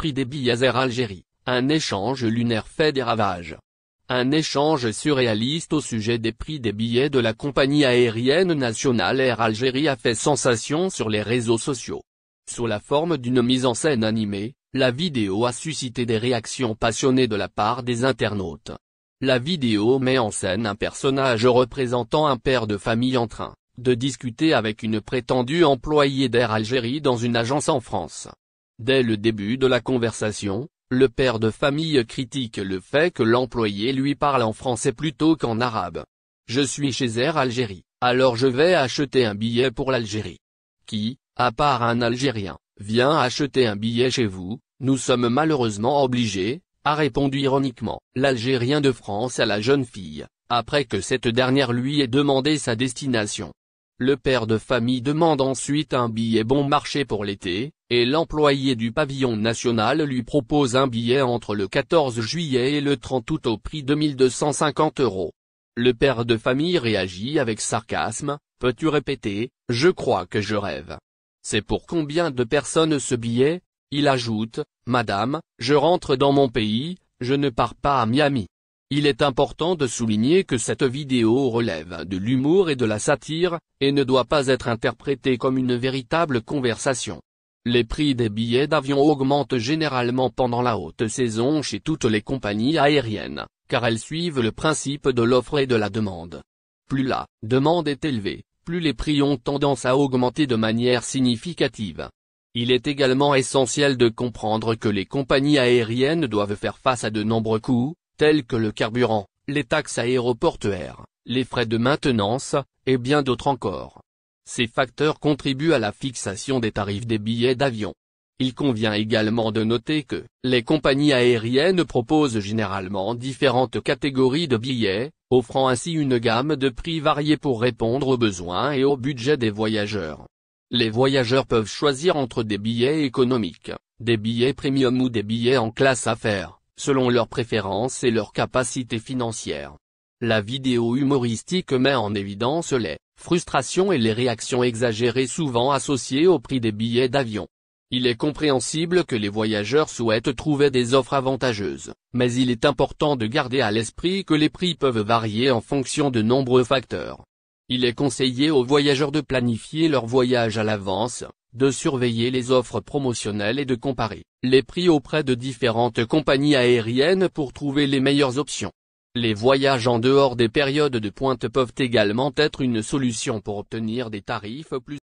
prix des billets Air Algérie, un échange lunaire fait des ravages. Un échange surréaliste au sujet des prix des billets de la compagnie aérienne nationale Air Algérie a fait sensation sur les réseaux sociaux. Sous la forme d'une mise en scène animée, la vidéo a suscité des réactions passionnées de la part des internautes. La vidéo met en scène un personnage représentant un père de famille en train de discuter avec une prétendue employée d'Air Algérie dans une agence en France. Dès le début de la conversation, le père de famille critique le fait que l'employé lui parle en français plutôt qu'en arabe. « Je suis chez Air Algérie, alors je vais acheter un billet pour l'Algérie. Qui, à part un Algérien, vient acheter un billet chez vous, nous sommes malheureusement obligés », a répondu ironiquement l'Algérien de France à la jeune fille, après que cette dernière lui ait demandé sa destination. Le père de famille demande ensuite un billet bon marché pour l'été, et l'employé du pavillon national lui propose un billet entre le 14 juillet et le 30 août au prix de 1250 €. Le père de famille réagit avec sarcasme, « Peux-tu répéter, je crois que je rêve. C'est pour combien de personnes ce billet ?» Il ajoute, « Madame, je rentre dans mon pays, je ne pars pas à Miami. » Il est important de souligner que cette vidéo relève de l'humour et de la satire, et ne doit pas être interprétée comme une véritable conversation. Les prix des billets d'avion augmentent généralement pendant la haute saison chez toutes les compagnies aériennes, car elles suivent le principe de l'offre et de la demande. Plus la demande est élevée, plus les prix ont tendance à augmenter de manière significative. Il est également essentiel de comprendre que les compagnies aériennes doivent faire face à de nombreux coûts, tels que le carburant, les taxes aéroportuaires, les frais de maintenance, et bien d'autres encore. Ces facteurs contribuent à la fixation des tarifs des billets d'avion. Il convient également de noter que les compagnies aériennes proposent généralement différentes catégories de billets, offrant ainsi une gamme de prix variés pour répondre aux besoins et au budget des voyageurs. Les voyageurs peuvent choisir entre des billets économiques, des billets premium ou des billets en classe affaires, selon leurs préférences et leurs capacités financières. La vidéo humoristique met en évidence les frustrations et les réactions exagérées souvent associées au prix des billets d'avion. Il est compréhensible que les voyageurs souhaitent trouver des offres avantageuses, mais il est important de garder à l'esprit que les prix peuvent varier en fonction de nombreux facteurs. Il est conseillé aux voyageurs de planifier leur voyage à l'avance, de surveiller les offres promotionnelles et de comparer les prix auprès de différentes compagnies aériennes pour trouver les meilleures options. Les voyages en dehors des périodes de pointe peuvent également être une solution pour obtenir des tarifs plus